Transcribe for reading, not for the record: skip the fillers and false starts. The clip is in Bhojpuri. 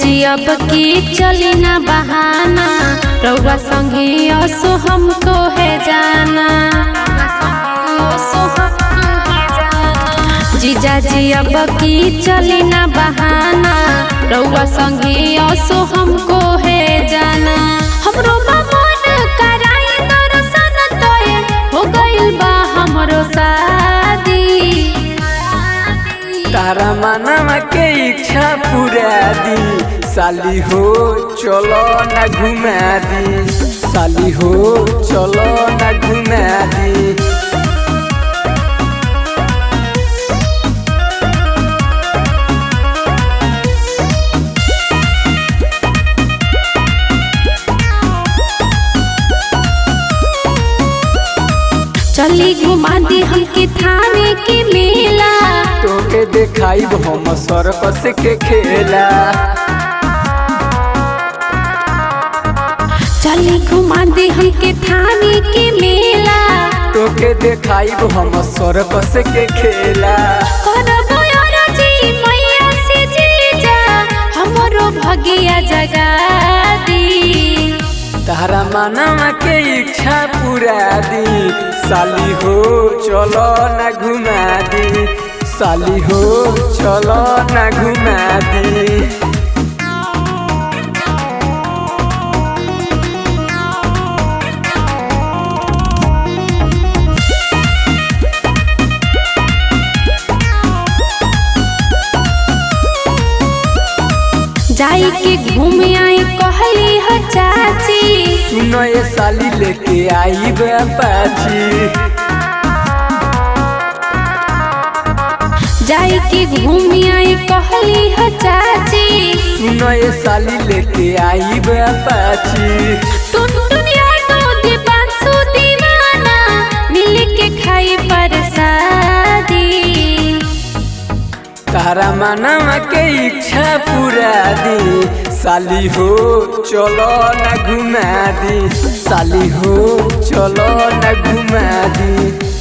जी अब की चली ना बहाना, रउआ संगे असो हमको है जाना। जीजा जी अब की चली ना बहाना, रउआ संगे असो हमको है जाना। हमरो मन कराई दर्शन तोए हो गइल बा हमरो शादी। तारा मनवा के इच्छा पूरा दी, साली हो चलो न घुमा दी, साली हो चलो न घुमा दी। चली घुमा दी हमके थाने के मेला, तोके देखाई हम सर्कस के खेला। चली घुमा दी हमके थाने के मेला, तोके देखाई हम सर्कस के खेला। करबो अरजी मैया से जीजा, हमरो भगिया जगा दी। तारा मनवा के इच्छा पूरा दी, साली हो चलो न घुमा दी, साली हो चलो न घुमा दी। जाई के घूम आई कहली ह चाची, सुनो ये साली लेके आई बापाची। जाई के घूम आई कहली ह चाची, सुनो ये साली लेके आई बापाची। टुनटुनिया तो दीपांशु दीवाना, मिल के खाई प्रसादी। तारा मनवा के इच्छा पूरा दी, साली हो चलो न घुमा दी, साली हो चलो न घुमा दी।